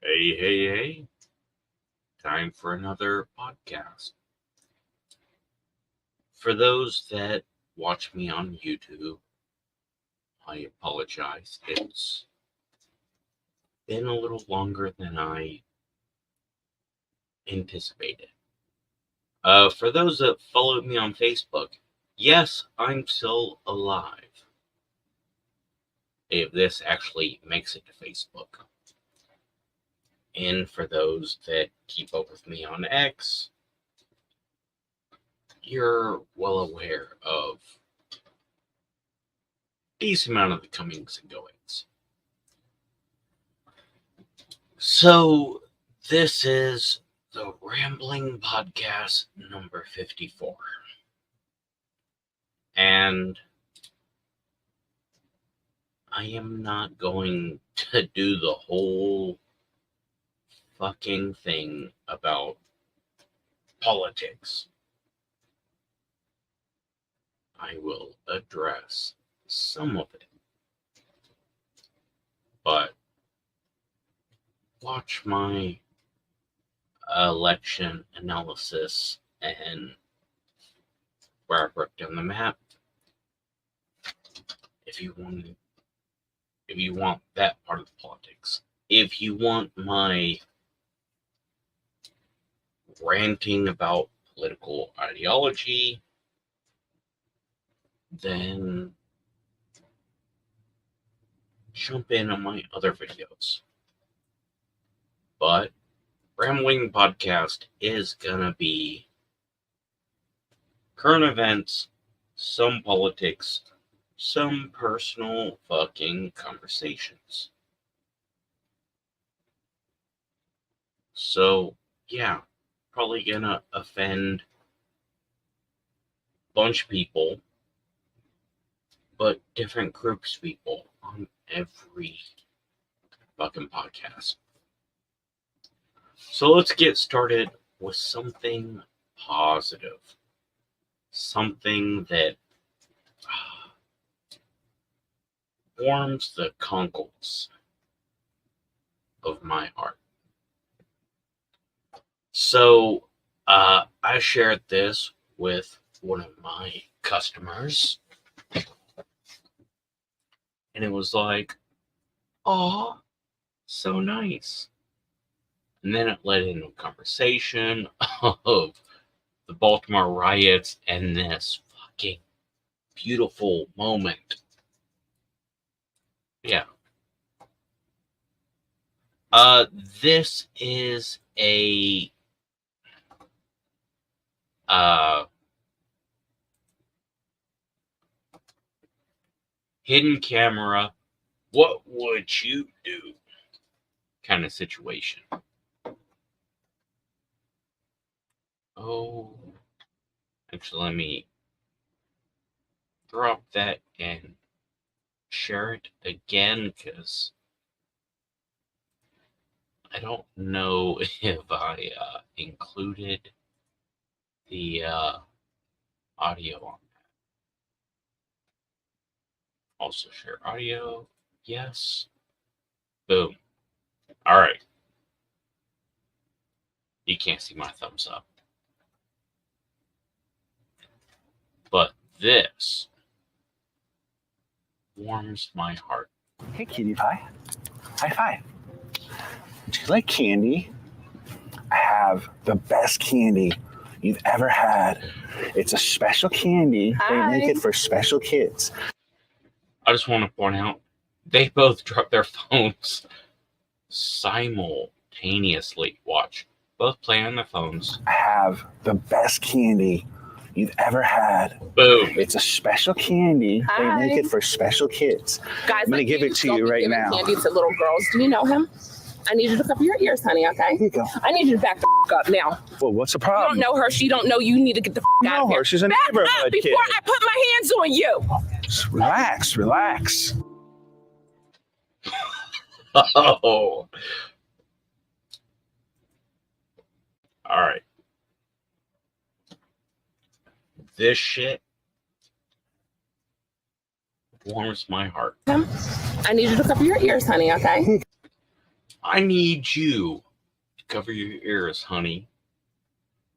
Hey. Time for another podcast. For those that watch me on YouTube, I apologize. It's been a little longer than I anticipated. For those that follow me on Facebook, yes, I'm still alive. If this actually makes it to Facebook. And for those that keep up with me on X, you're well aware of a decent amount of the comings and goings. So, this is the Rambling Podcast number 54. And I am not going to do the whole fucking thing about politics. I will address some of it. But watch my election analysis and where I broke down the map. If you want that part of the politics. If you want my ranting about political ideology, then jump in on my other videos. But Rambling Podcast is gonna be current events, some politics, some personal fucking conversations. So, yeah, probably gonna offend a bunch of people, but different groups of people on every fucking podcast. So let's get started with something positive. Something that warms the conkles of my heart. So, I shared this with one of my customers, and it was like, "Oh, so nice." And then it led into a conversation of the Baltimore riots and this fucking beautiful moment. Yeah. This is a hidden camera, what would you do kind of situation. Oh, actually, let me drop that and share it again, because I don't know if I included the audio on that. Also share audio. Yes. Boom. All right. You can't see my thumbs up. But this warms my heart. Hey, cutie pie. High five. Do you like candy? I have the best candy you've ever had. It's a special candy. Hi. They make it for special kids. I just want to point out, they both dropped their phones simultaneously. Watch. Both play on their phones. I have the best candy you've ever had. Boom. It's a special candy. Hi. They make it for special kids. Guys, I'm going to give it to you right now. Candy to little girls. Do you know him? I need you to cover your ears, honey, okay? Here you go. I need you to back the up now. Well, what's the You problem? don't know her. She don't know you. You need to get the out of know here. her. She's a Back neighborhood up kid. before I put my hands on you. Just relax. Oh. All right. This shit warms my heart. I need you to cover your ears, honey, okay? I need you to cover your ears, honey,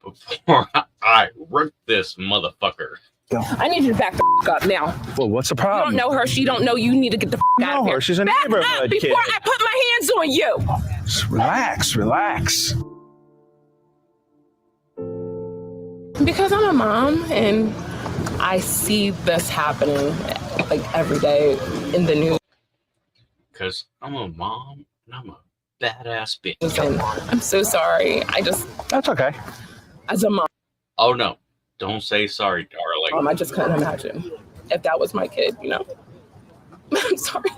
before I rip this motherfucker. I need you to back the up now. Well, what's the You problem? don't know her. She don't know you. Need to get the out of here. She's a Back neighborhood up kid. before I put my hands on you. Just relax. Because I'm a mom and I see this happening like every day in the news. Because I'm a mom and I'm a badass bitch. And I'm so sorry. That's okay. As a mom, Oh no, don't say sorry, darling. I just couldn't imagine if that was my kid, you know. I'm sorry.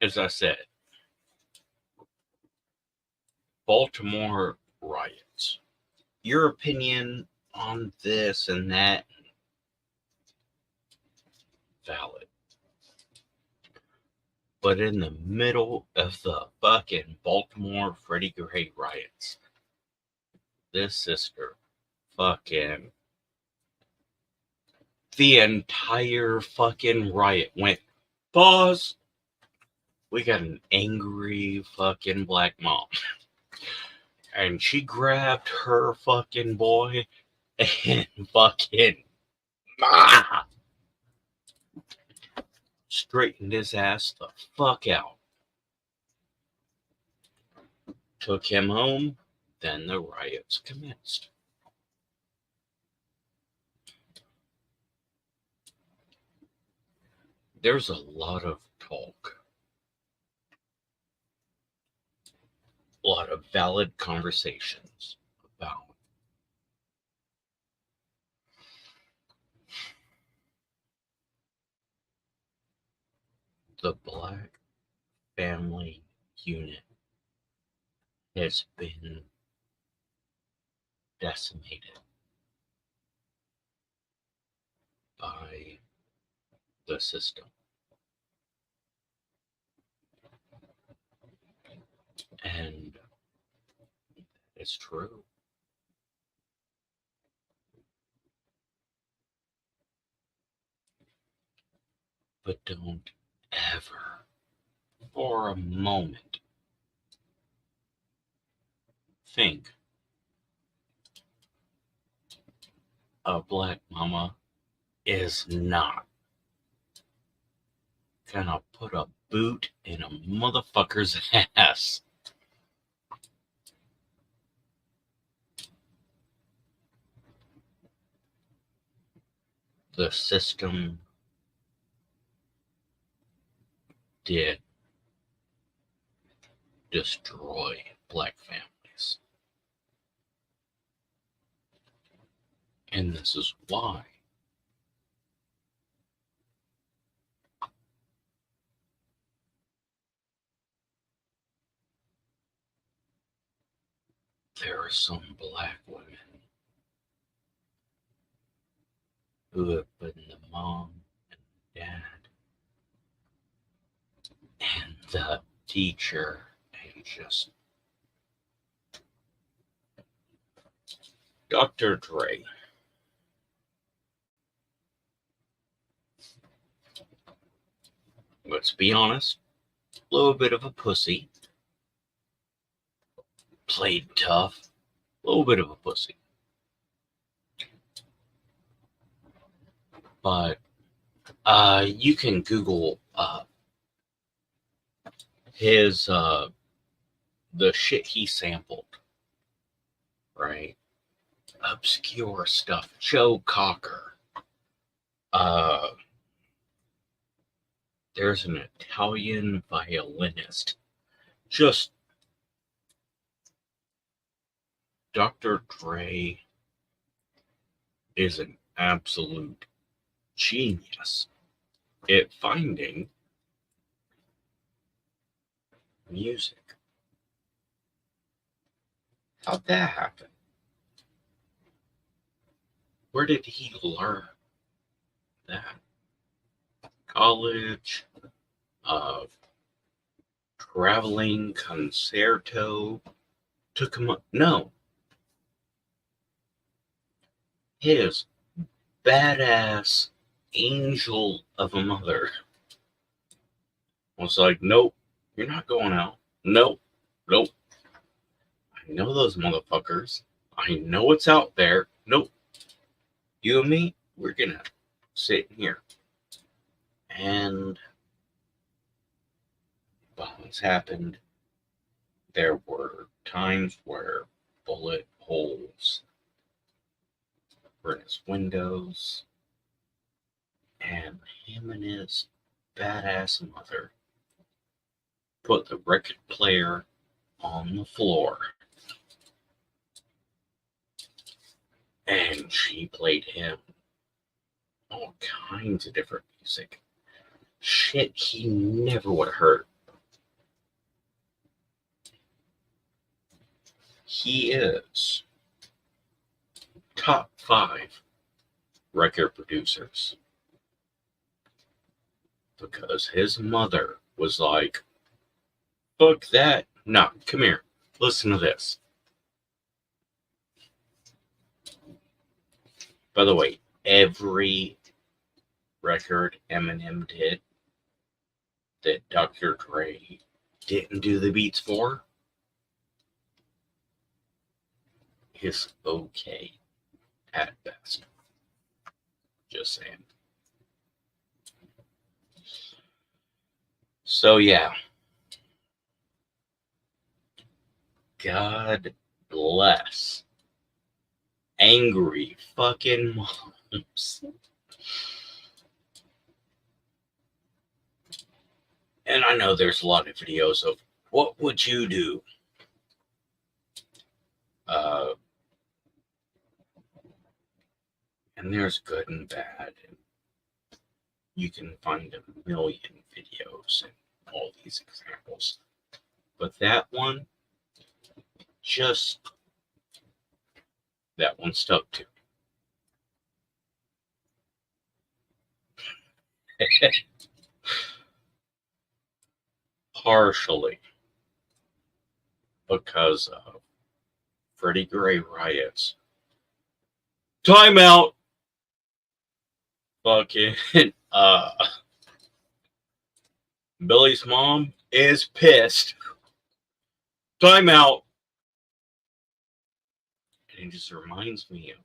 As I said, Baltimore riots. Your opinion on this and that, valid. But in the middle of the fucking Baltimore Freddie Gray riots, this sister fucking the entire fucking riot went, pause. We got an angry fucking black mom. And she grabbed her fucking boy and fucking straightened his ass the fuck out. Took him home, then the riots commenced. There's a lot of talk, a lot of valid conversations about the Black family unit has been decimated by the system. And it's true. But don't ever, for a moment, think a black mama is not gonna put a boot in a motherfucker's ass. The system did destroy black families. And this is why. There are some black women who have been the mom and dad and the teacher and just Dr. Dre. Let's be honest, a little bit of a pussy. Played tough, a little bit of a pussy. But you can Google his the shit he sampled, right? Obscure stuff. Joe Cocker. There's an Italian violinist. Just Dr. Dre is an absolute genius at finding music. How'd that happen? Where did he learn? that. College, uh, traveling concerto. Took him up. No, his badass angel of a mother was like, nope, you're not going out. Nope, nope. I know those motherfuckers. I know what's out there. Nope. You and me, we're gonna sit in here. And violence happened. There were times where bullet holes were in his windows. And him and his badass mother put the record player on the floor. And she played him all kinds of different music. Shit he never would have heard. He is top 5 record producers. Because his mother was like, fuck that. No, come here. Listen to this. By the way, every record Eminem did that Dr. Dre didn't do the beats for is okay at best. Just saying. So yeah. God bless angry fucking moms. And I know there's a lot of videos of what would you do? And there's good and bad. And you can find a million videos and all these examples. But that one stuck to me. Partially because of Freddie Gray riots. Timeout! Fucking, Billy's mom is pissed. Timeout! And it just reminds me of,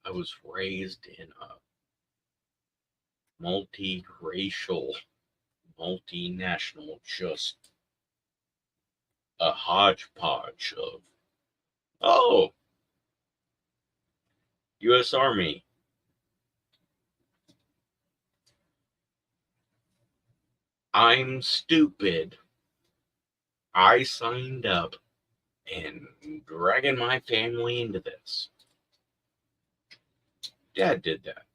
I was raised in a multiracial, multinational, just a hodgepodge of, oh, U.S. Army. I'm stupid. I signed up and dragging my family into this. Dad did that.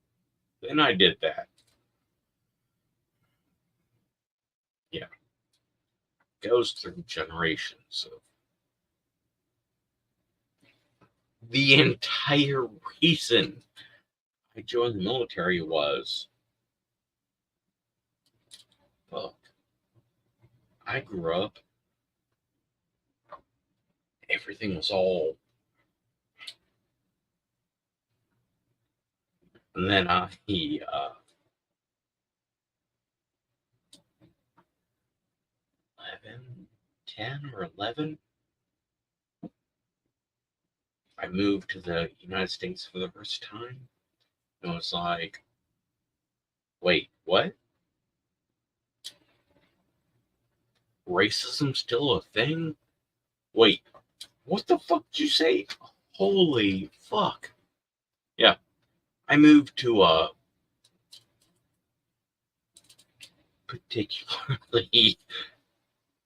Then I did that. Yeah. Goes through generations of the entire reason I joined the military was, fuck, I grew up, everything was all, and then 10 or 11, I moved to the United States for the first time. And it was like, wait, what? Racism still a thing? Wait, what the fuck did you say? Holy fuck. Yeah. I moved to a particularly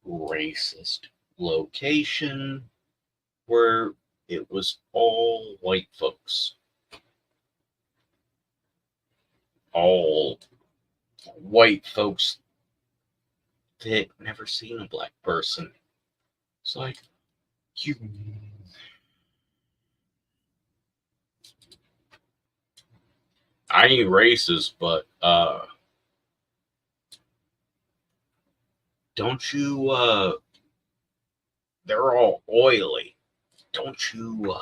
racist location where it was all white folks. All white folks that never seen a black person. It's like, you I ain't racist, but don't you they're all oily. Don't you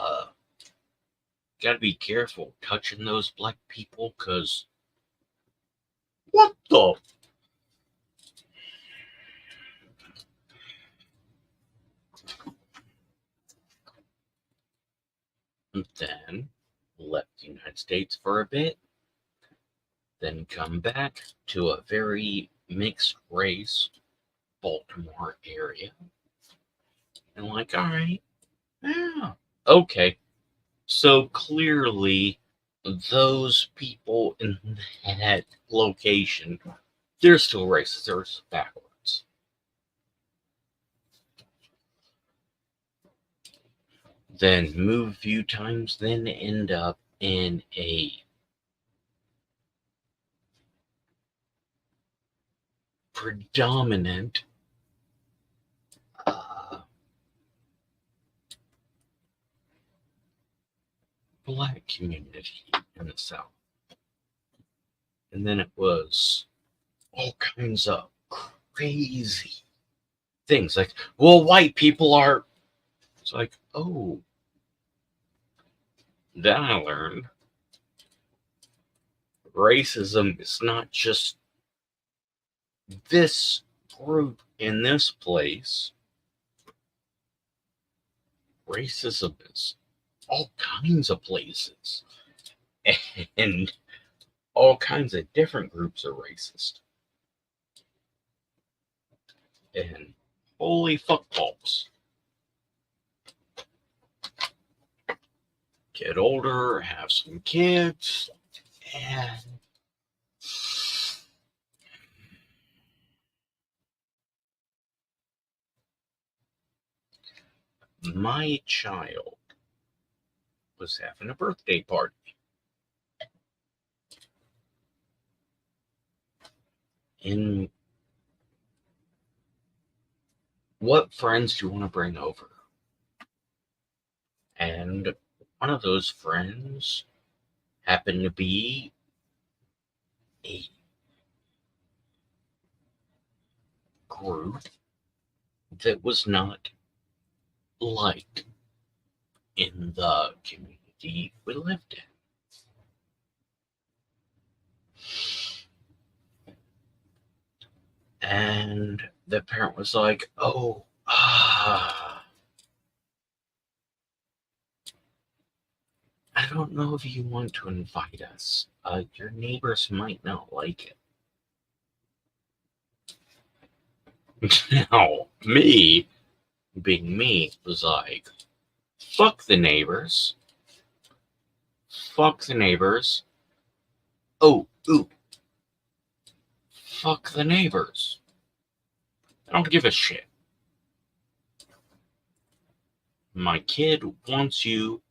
gotta be careful touching those black people, cause what the then left the United States for a bit, then come back to a very mixed race Baltimore area. And like, all right, yeah, okay. So clearly, those people in that location, they're still racist. They're just backwards. Then move a few times, then end up in a predominant black community in the South. And then it was all kinds of crazy things like, well, white people are. It's like, oh. Then I learned racism is not just this group in this place. Racism is all kinds of places. And all kinds of different groups are racist. And holy fuckballs. Get older, have some kids, and my child was having a birthday party. And what friends do you want to bring over? And one of those friends happened to be a group that was not liked in the community we lived in. And the parent was like, oh, I don't know if you want to invite us. Your neighbors might not like it. Now, me, being me, was like, fuck the neighbors. Fuck the neighbors. Oh, ooh. Fuck the neighbors. I don't give a shit. My kid wants you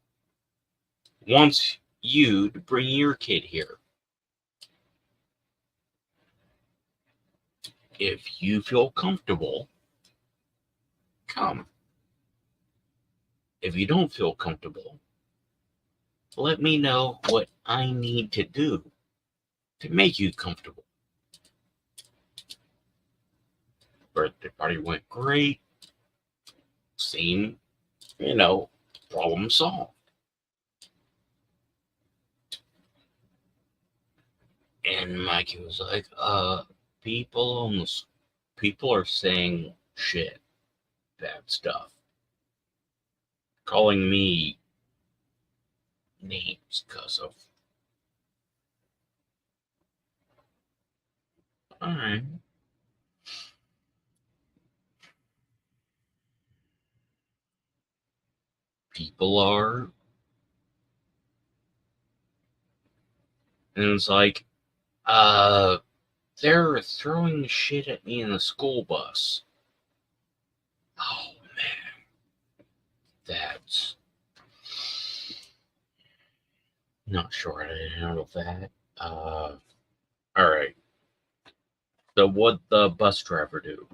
to bring your kid here. If you feel comfortable, come. If you don't feel comfortable, let me know what I need to do to make you comfortable. Birthday party went great. Seemed, problem solved. And Mikey was like, people are saying shit, bad stuff. Calling me names because of. Alright. People are. And it's like, they're throwing shit at me in the school bus. Oh, man. That's. Not sure how to handle that. Alright. So, what'd the bus driver do?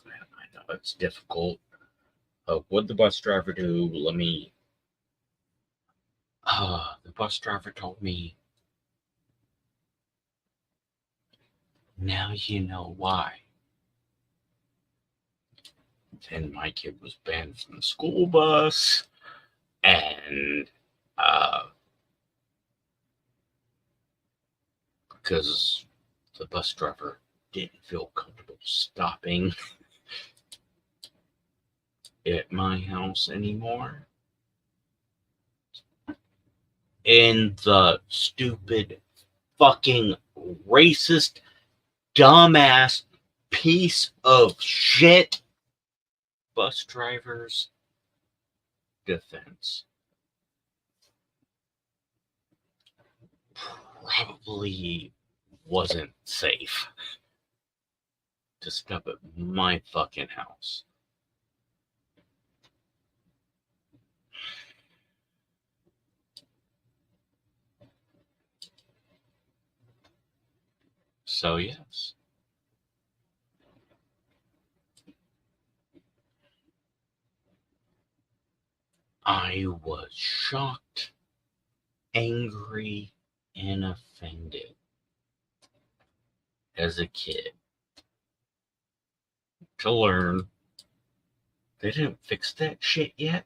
I know it's difficult. What'd the bus driver do? The bus driver told me, now you know why. Then my kid was banned from the school bus, and because the bus driver didn't feel comfortable stopping at my house anymore. And the stupid, fucking racist, dumbass piece of shit bus driver's defense probably wasn't safe to stop at my fucking house. So, yes. I was shocked, angry, and offended as a kid to learn they didn't fix that shit yet.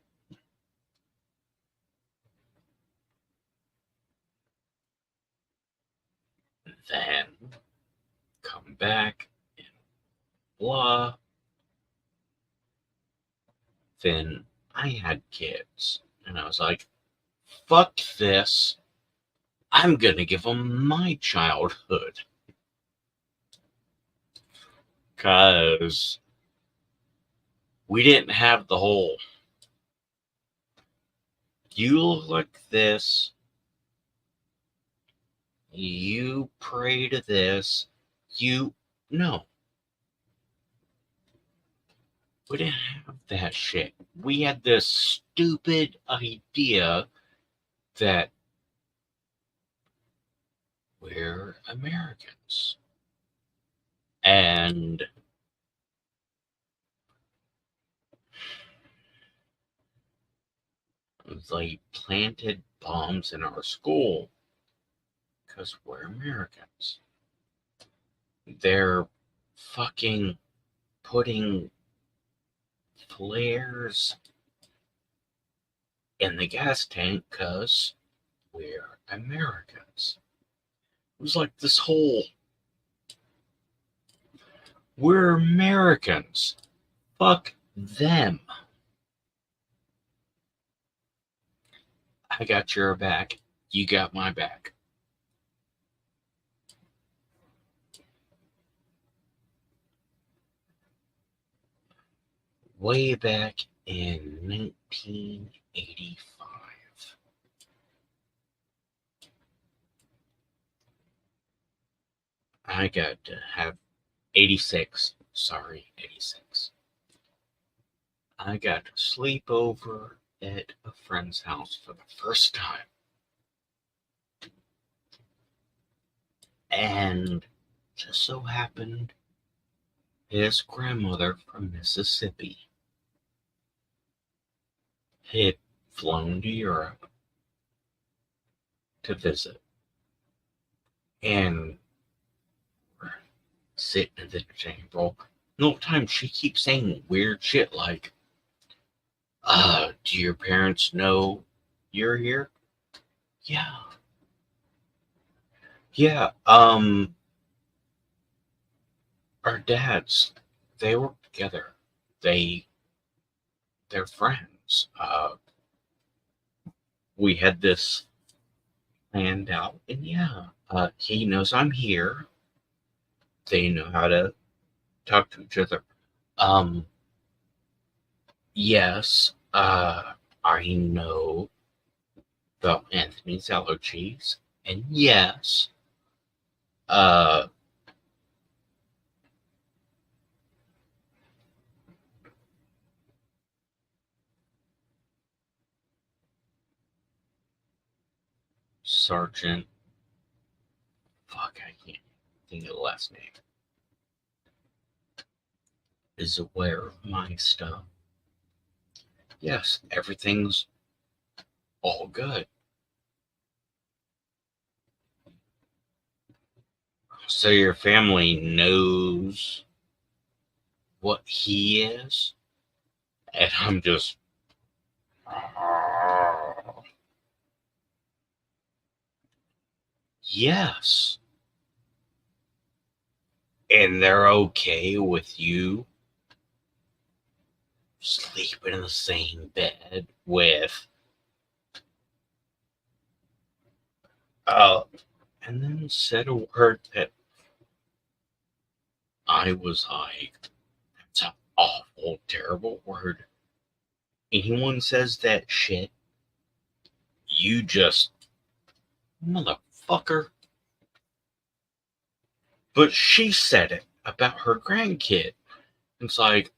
Then come back and blah. Then I had kids, and I was like, fuck this. I'm gonna give them my childhood. Because we didn't have the whole, you look like this, you pray to this, no. We didn't have that shit. We had this stupid idea that we're Americans. And they planted bombs in our school because we're Americans. They're fucking putting flares in the gas tank because we're Americans. It was like this whole, we're Americans. Fuck them. I got your back. You got my back. Way back in 1985. I got to have 86. Sorry, 86. I got to sleep over at a friend's house for the first time. And just so happened, his grandmother from Mississippi had flown to Europe to visit. And we're sitting at the table. The whole time she keeps saying weird shit like, do your parents know you're here? Yeah. Yeah, our dads, they work together. They're friends. We had this planned out, and yeah, he knows I'm here. They know how to talk to each other. Yes, I know about Anthony's allergies, and yes, Sergeant, fuck, I can't think of the last name, is aware of my stuff. Yes, everything's all good. So your family knows what he is? And I'm just. Yes. And they're okay with you sleeping in the same bed with. And then said a word that I was like, that's an awful, terrible word. Anyone says that shit, you just. Motherfucker. But she said it about her grandkid. It's like,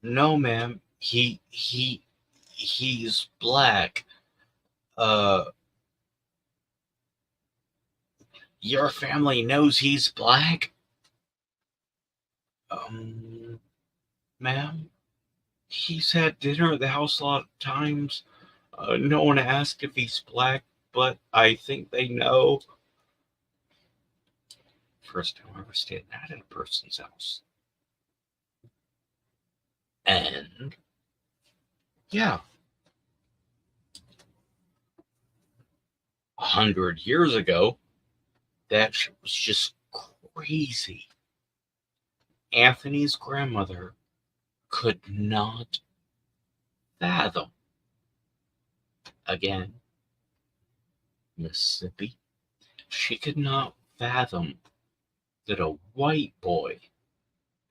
no, ma'am. He's black. Uh, your family knows he's black? Ma'am? He's had dinner at the house a lot of times. No one asked if he's black, but I think they know. First time I ever stayed at a person's house. And, yeah. 100 years ago, that shit was just crazy. Anthony's grandmother could not fathom. Again, Mississippi. She could not fathom that a white boy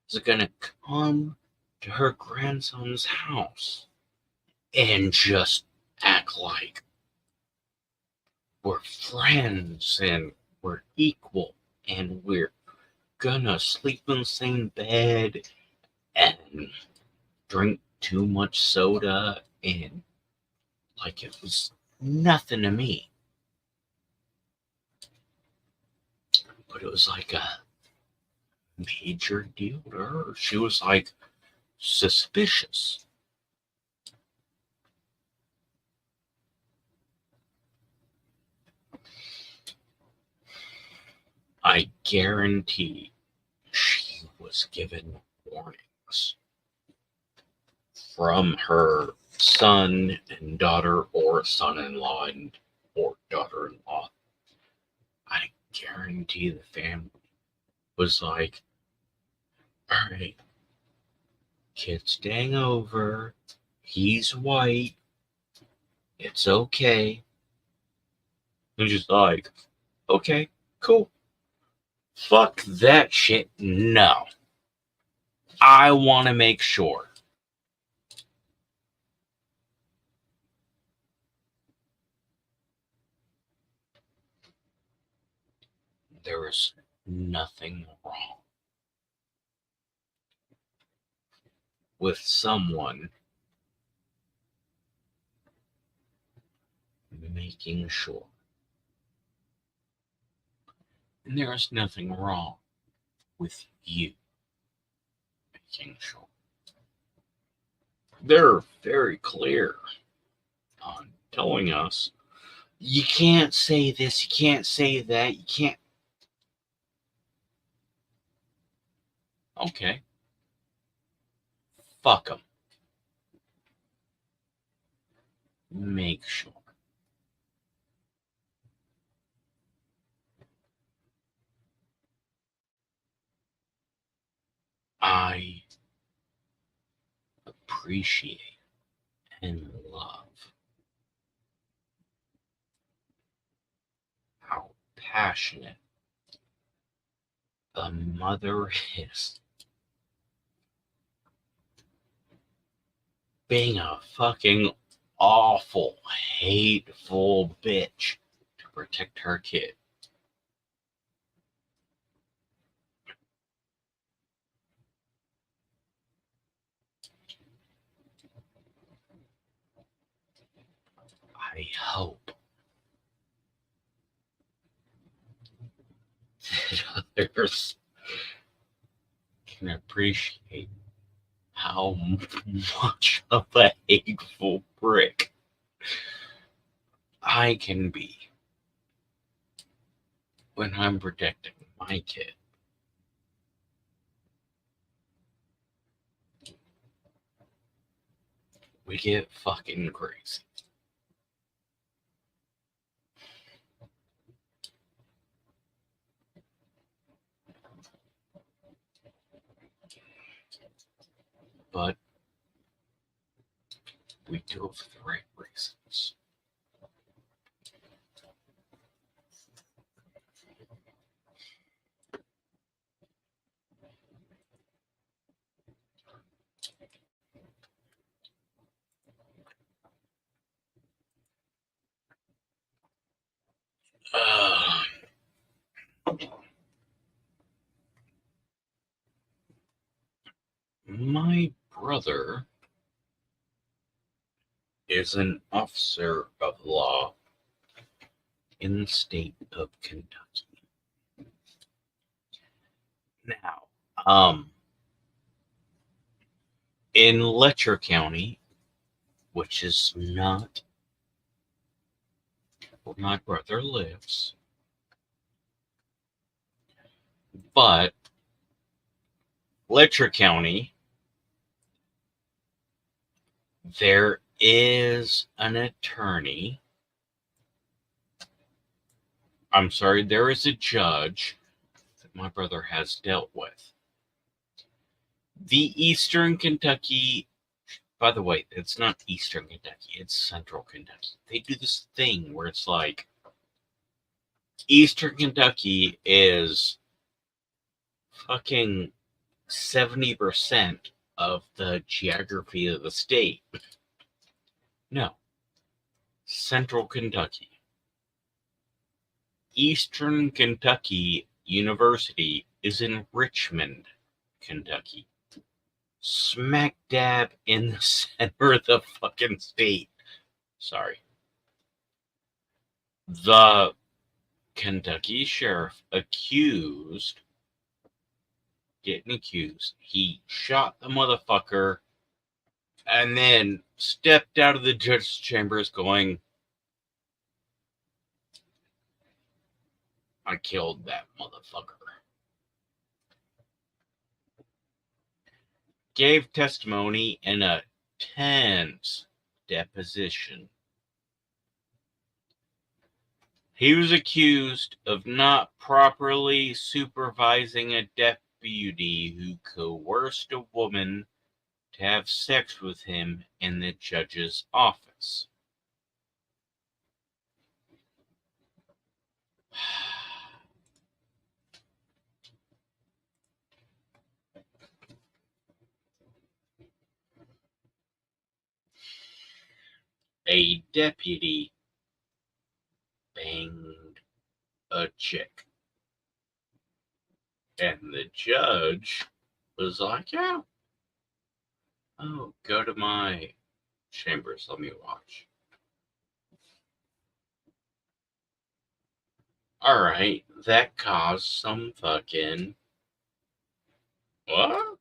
is going to come to her grandson's house and just act like we're friends and we're equal and we're gonna sleep in the same bed and drink too much soda and like it was nothing to me. But it was like a major deal to her. She was like suspicious. I guarantee she was given warnings from her son and daughter or son-in-law and or daughter-in-law. I guarantee the family was like, all right, kid's staying over. He's white. It's okay. And just like, okay, cool. Fuck that shit. No. I want to make sure. There is nothing wrong with someone making sure. And there is nothing wrong with you making sure. They're very clear on telling us you can't say this, you can't say that, you can't. Okay. Fuck them. Make sure. I appreciate and love how passionate the mother is. Being a fucking awful, hateful bitch to protect her kid. I hope that others can appreciate how much of a hateful prick I can be when I'm protecting my kid. We get fucking crazy. But we do it for the right reasons. My brother is an officer of law in the state of Kentucky. Now, in Letcher County, which is not where my brother lives, but Letcher County, there is an attorney. I'm sorry, there is a judge that my brother has dealt with. The Eastern Kentucky, by the way, it's not Eastern Kentucky, it's Central Kentucky. They do this thing where it's like Eastern Kentucky is fucking 70% of the geography of the state. No. Central Kentucky. Eastern Kentucky University is in Richmond, Kentucky. Smack dab in the center of the fucking state. Sorry. The Kentucky sheriff getting accused, he shot the motherfucker and then stepped out of the judge's chambers going, I killed that motherfucker. Gave testimony in a tense deposition. He was accused of not properly supervising a deputy who coerced a woman to have sex with him in the judge's office. A deputy banged a chick. And the judge was like, yeah. Oh, go to my chambers, let me watch. Alright, that caused some fucking... What?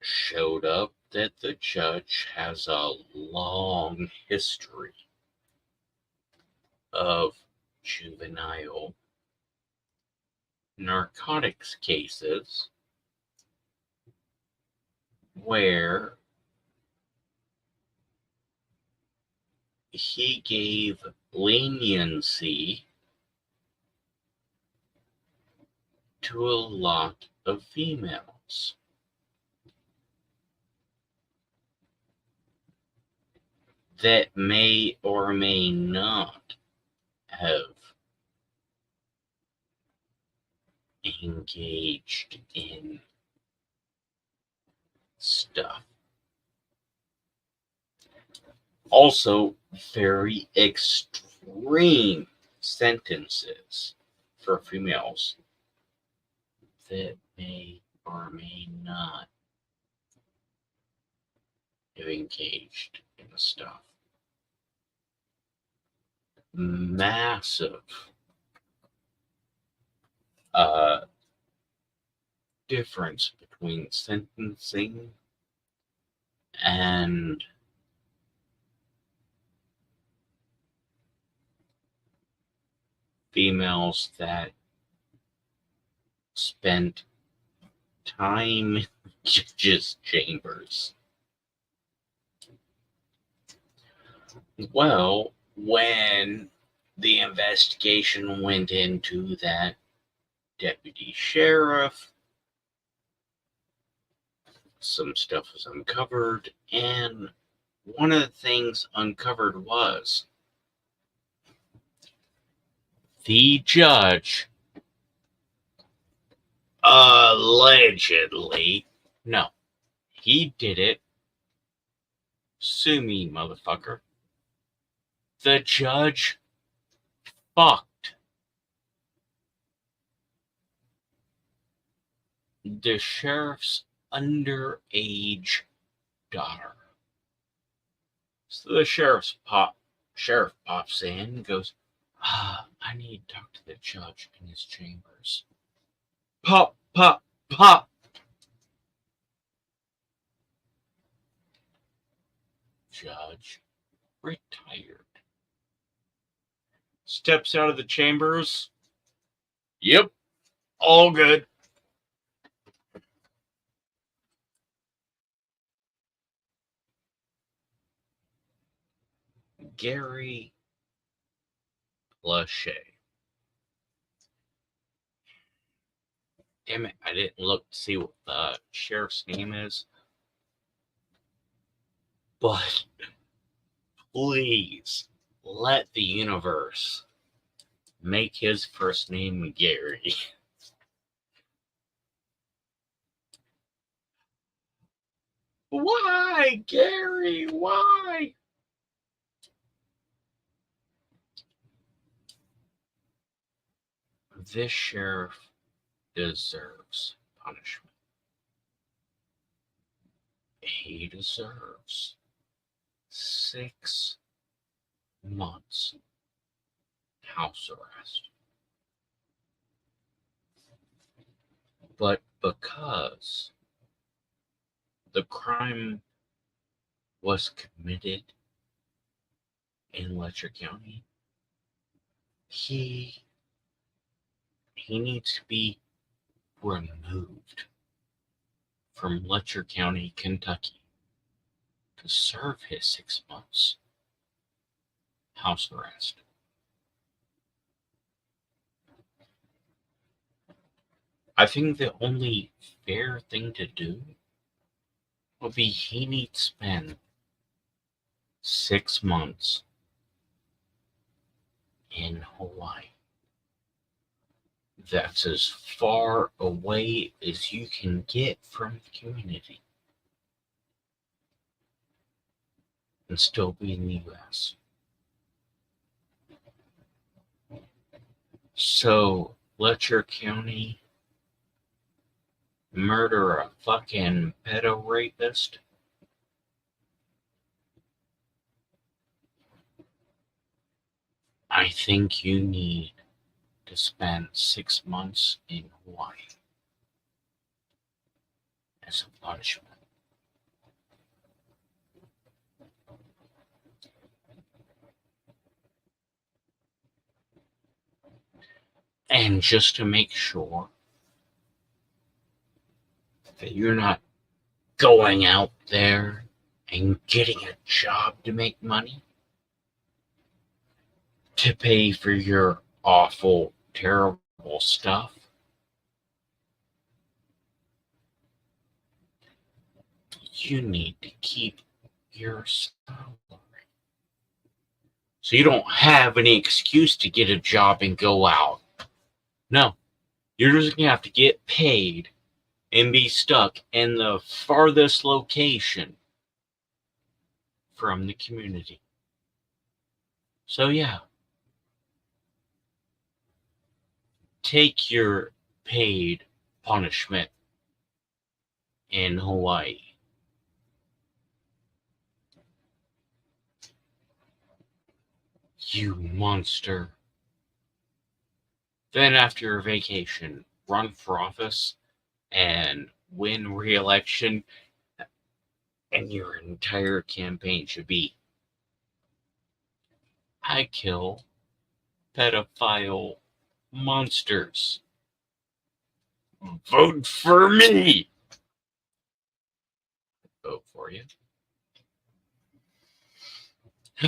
Showed up that the judge has a long history of juvenile narcotics cases where he gave leniency to a lot of females. That may or may not have engaged in stuff. Also, very extreme sentences for females that may or may not have engaged in the stuff. Massive difference between sentencing and females that spent time in judges' chambers. Well, when the investigation went into that deputy sheriff, some stuff was uncovered, and one of the things uncovered was the judge allegedly, no, he did it. Sue me, motherfucker. The judge fucked the sheriff's underage daughter. So the sheriff pops in and goes, I need to talk to the judge in his chambers. Pop, pop, pop. Judge retired. Steps out of the chambers. Yep, all good. Gary Lachey. Damn it, I didn't look to see what the sheriff's name is. But please let the universe make his first name Gary. Why, Gary? Why? This sheriff deserves punishment. He deserves 6 months house arrest. But because the crime was committed in Letcher County, he needs to be removed from Letcher County, Kentucky, to serve his 6 months house arrest. I think the only fair thing to do would be he needs to spend 6 months in Hawaii. That's as far away as you can get from the community and still be in the US. So, Letcher County, murder a fucking pedo rapist. I think you need to spend 6 months in Hawaii as a punishment. And just to make sure that you're not going out there and getting a job to make money to pay for your awful, terrible stuff, you need to keep your salary. So you don't have any excuse to get a job and go out. No, you're just going to have to get paid and be stuck in the farthest location from the community. So yeah, take your paid punishment in Hawaii. You monster. Then after your vacation, run for office and win re-election And your entire campaign should be, I kill pedophile monsters. Vote for me. Vote for you.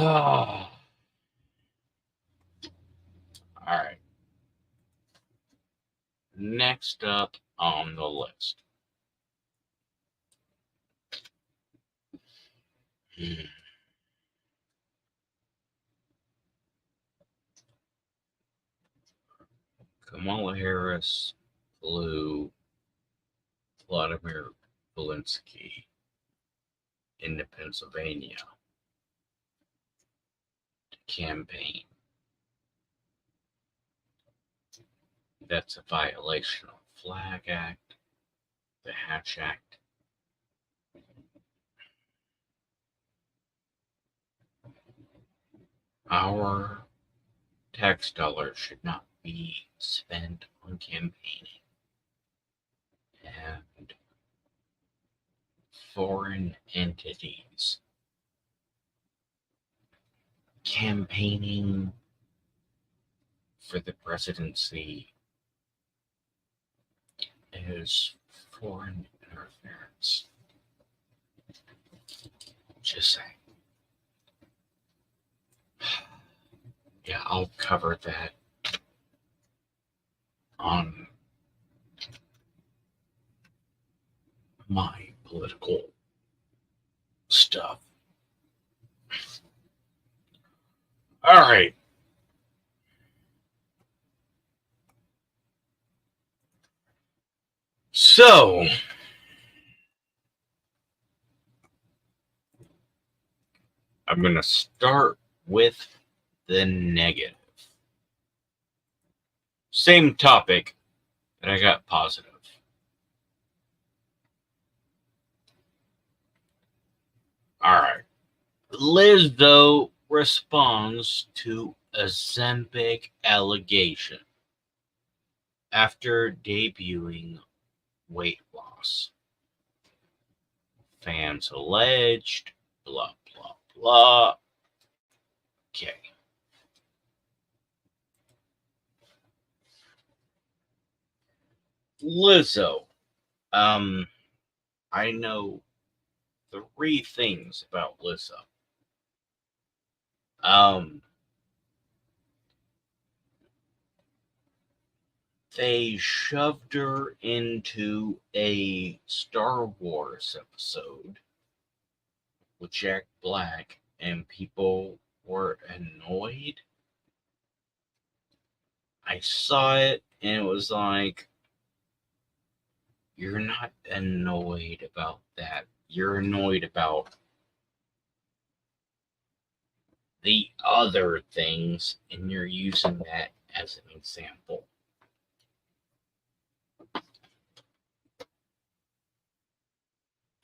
All right. Next up on the list. Kamala Harris flew Vladimir Zelensky into Pennsylvania to campaign. That's a violation of the Flag Act, the Hatch Act. Our tax dollars should not be spent on campaigning. And foreign entities campaigning for the presidency is foreign interference. Just saying. Yeah, I'll cover that on my political stuff. All right. So, I'm going to start with the negative. Same topic, but I got positive. All right. Lizzo responds to Ozempic allegation after debuting weight loss. Fans alleged, blah, blah, blah. Okay. Lizzo. I know 3 things about Lizzo. They shoved her into a Star Wars episode with Jack Black, and people were annoyed. I saw it, and it was like, you're not annoyed about that. You're annoyed about the other things, and you're using that as an example.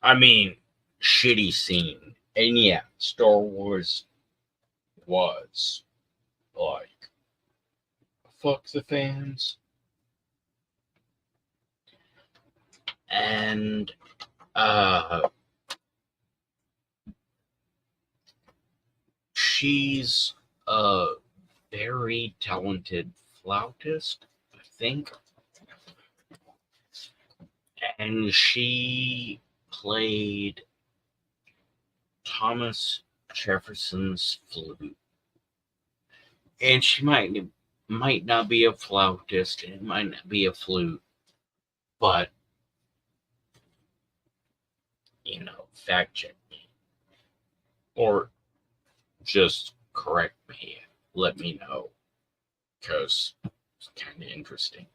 I mean, shitty scene. And yeah, Star Wars was like, fuck the fans. And she's a very talented flautist, I think. And she played Thomas Jefferson's flute. And she might not be a flautist, and it might not be a flute, but fact check me. Or just correct me. Let me know. Because it's kind of interesting.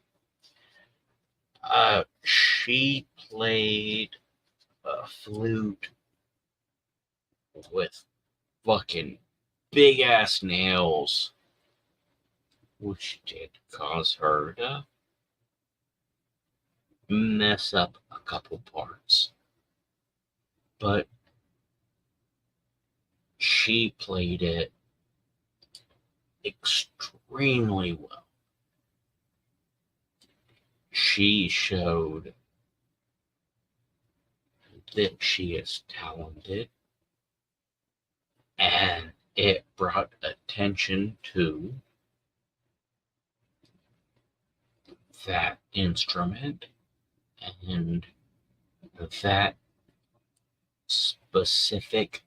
She played a flute with fucking big ass nails, which did cause her to mess up a couple parts. But she played it extremely well. She showed that she is talented, and it brought attention to that instrument and that specific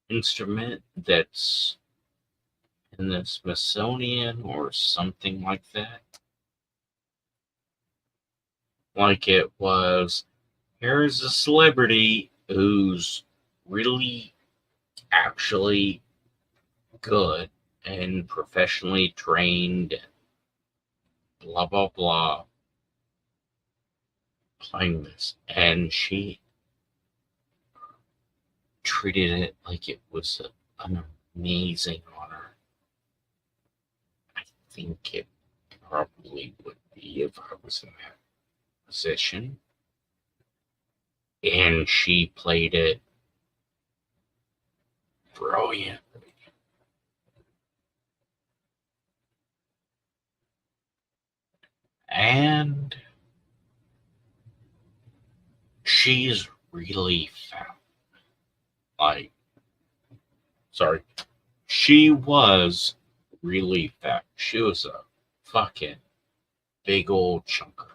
instrument that's in the Smithsonian or something like that. Like it was, here's a celebrity who's really actually good and professionally trained, blah, blah, blah, playing this. And she treated it like it was an amazing honor. I think it probably would be if I was in that position. And she played it brilliantly. And she's really fat. She was really fat. She was a fucking big old chunker.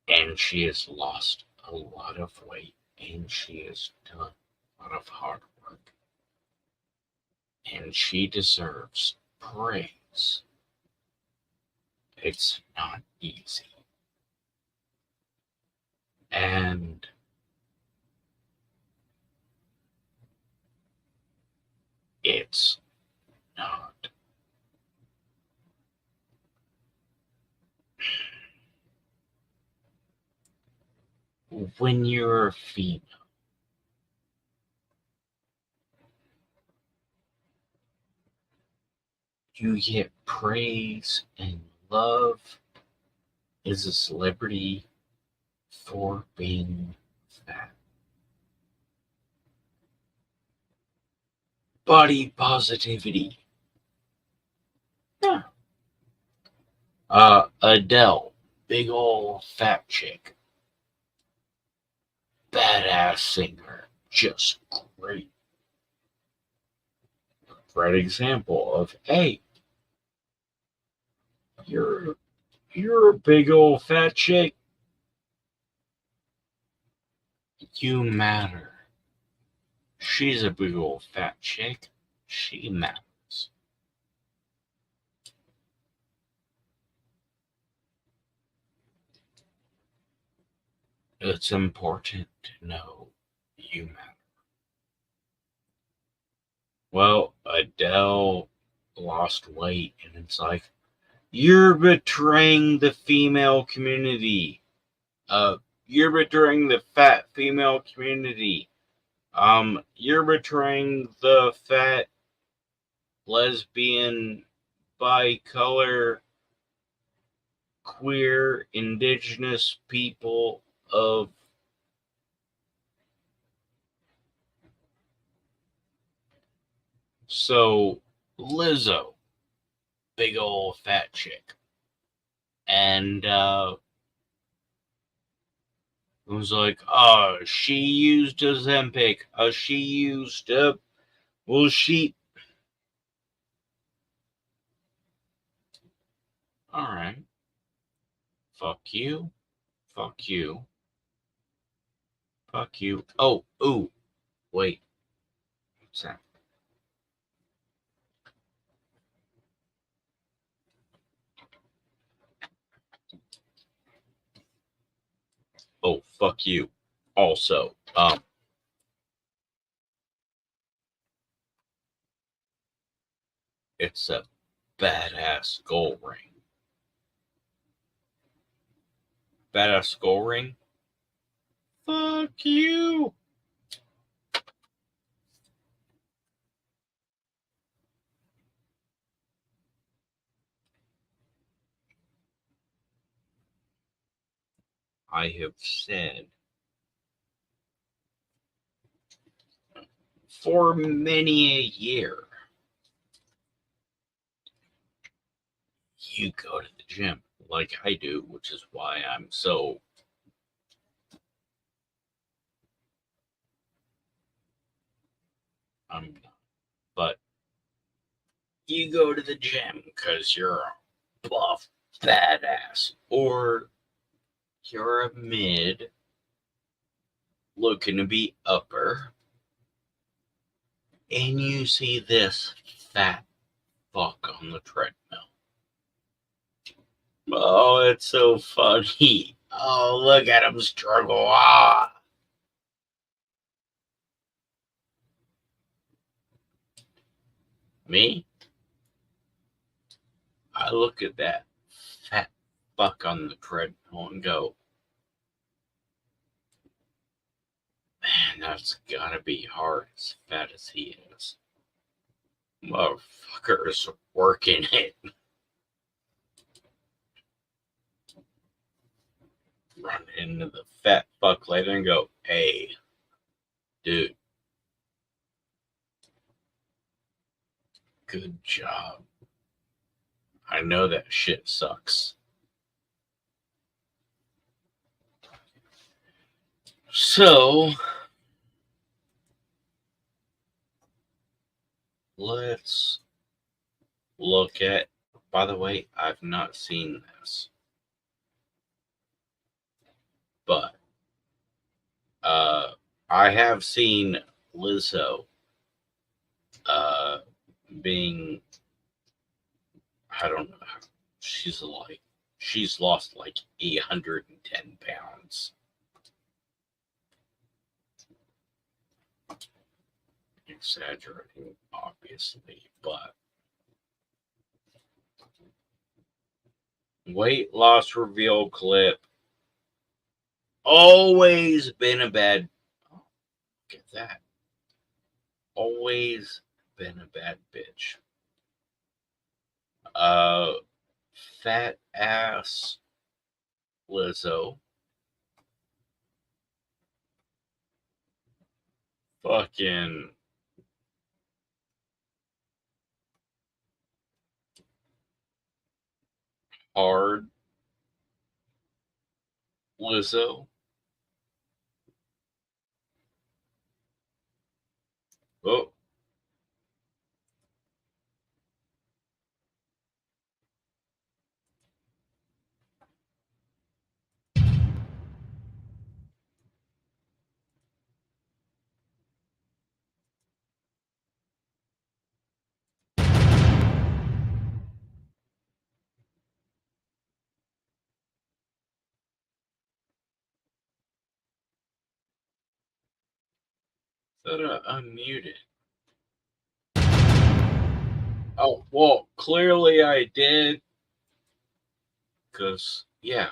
And she has lost a lot of weight, and she has done a lot of hard work. And she deserves praise. It's not easy. And it's not. When you're a female, you get praise and love as a celebrity for being fat. Body positivity. Yeah. Adele, big old fat chick. Badass singer. Just great. Great example of, hey, you're a big old fat chick. You matter. She's a big old fat chick. She matters. It's important to know you matter. Well, Adele lost weight, and it's like, you're betraying the female community. You're betraying the fat female community. You're betraying the fat lesbian, bicolor, queer, indigenous people of so Lizzo, big old fat chick. And it was like, oh, she used Ozempic. She used well, she. All right. Fuck you. Fuck you. Fuck you. Oh, ooh. Wait. What's that? Oh, fuck you. Also, it's a badass gold ring. Badass skull ring? Fuck you. I have said for many a year, you go to the gym like I do, which is why I'm so but you go to the gym because you're a buff badass, or you're a mid looking to be upper, and you see this fat fuck on the treadmill. Oh, it's so funny. Oh, look at him struggle. Ah. Me? I look at that fat fuck on the treadmill and go, man, that's gotta be hard as fat as he is. Motherfucker's working it. Run into the fat fuck later and go, hey, dude, good job. I know that shit sucks. So, let's look at, by the way, I've not seen this, but I have seen Lizzo being, I don't know, she's lost like 810 pounds. Exaggerating, obviously, but weight loss reveal clip. Always been a bad. Oh, look at that. Always been a bad bitch. Fat ass Lizzo. Fucking hard Lizzo. Oh. Thought I unmuted. Oh, well, clearly I did. Because, yeah.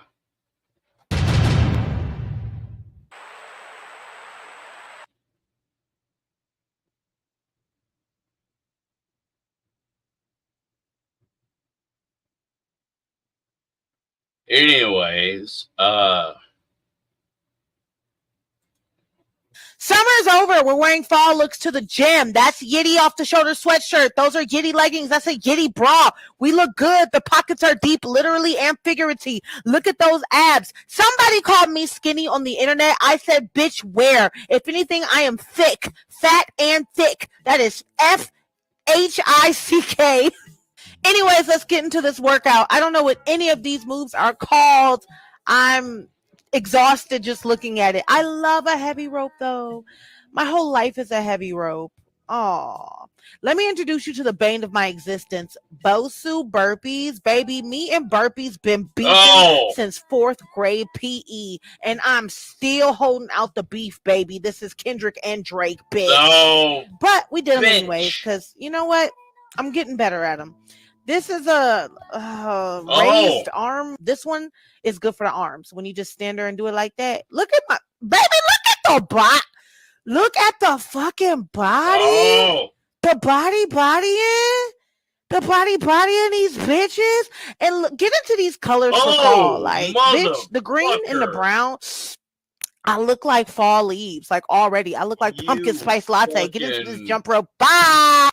Anyways, Summer's over. We're wearing fall looks to the gym. That's Yitty off the shoulder sweatshirt. Those are Yitty leggings. That's a Yitty bra. We look good. The pockets are deep, literally and figuratively. Look at those abs. Somebody called me skinny on the internet. I said, bitch, where? If anything, I am thick, fat and thick. That is FHICK. Anyways, let's get into this workout. I don't know what any of these moves are called. I'm exhausted just looking at it. I love a heavy rope though. My whole life is a heavy rope. Aw. Let me introduce you to the bane of my existence. Bosu burpees, baby. Me and burpees been beefing since 4th grade PE. And I'm still holding out the beef, baby. This is Kendrick and Drake, bitch. But we did them anyways, because you know what? I'm getting better at them. This is a raised arm. This one is good for the arms. When you just stand there and do it like that. Look at my baby. Look at the body. Look at the fucking body. The body bodying. The body bodying these bitches. And look, get into these colors for fall. Like, bitch, the green and the brown. I look like fall leaves. Like, already. I look like pumpkin spice latte. Get into this jump rope. Bye.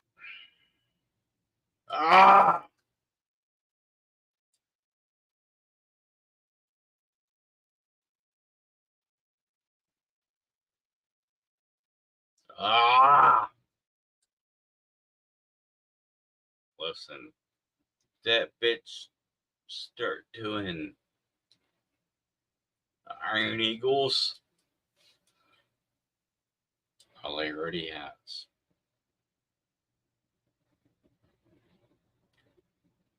Ah! Listen, that bitch start doing Iron Eagles. Well, he already has.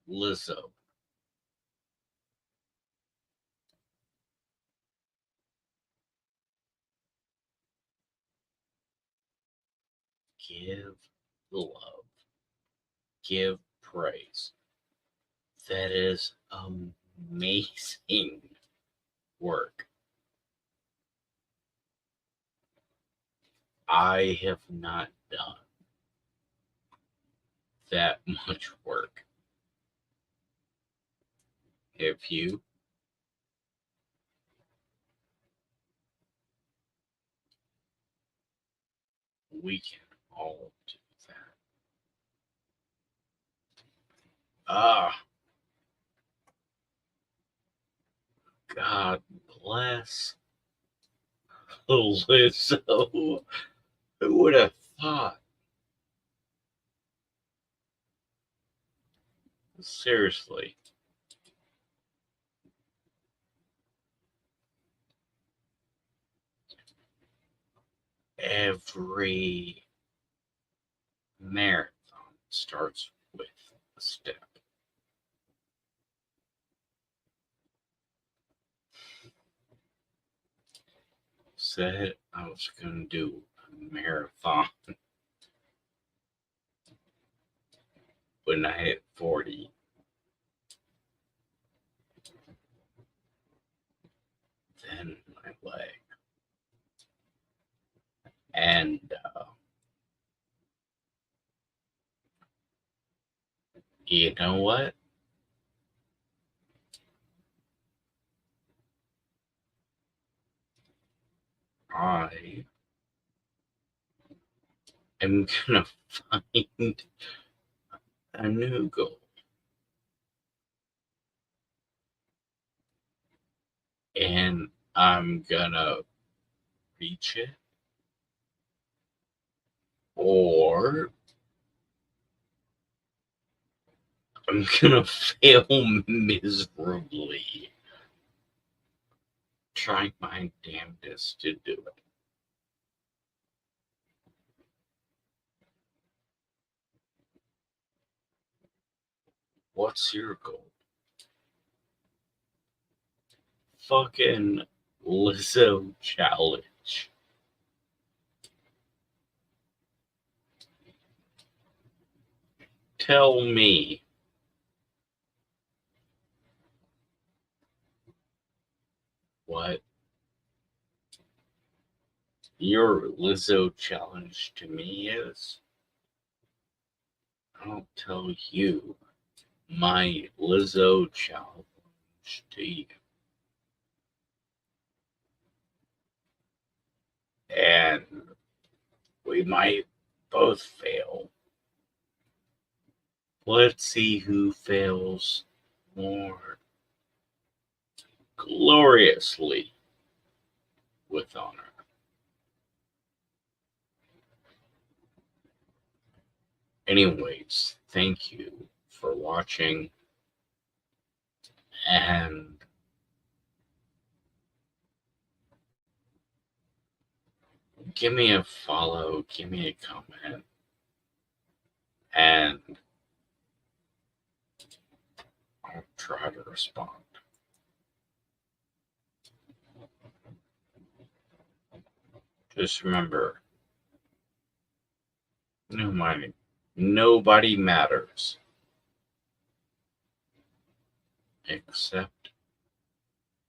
Lizzo. Give love. Give praise. That is amazing work. I have not done that much work. If you, we can all do that. Ah, God bless Lizzo. Who would have thought? Seriously. Every marathon starts with a step. Said I was going to do a marathon when I hit 40. Then my leg. And you know what? I am going to find a new goal. And I'm going to reach it. Or I'm going to fail miserably trying my damnedest to do it. What's your goal? Fucking Lizzo challenge. Tell me what your Lizzo challenge to me is. I'll tell you my Lizzo challenge to you. And we might both fail. Let's see who fails more gloriously with honor. Anyways, thank you for watching, and give me a follow, give me a comment, and I'll try to respond. Just remember, nobody matters except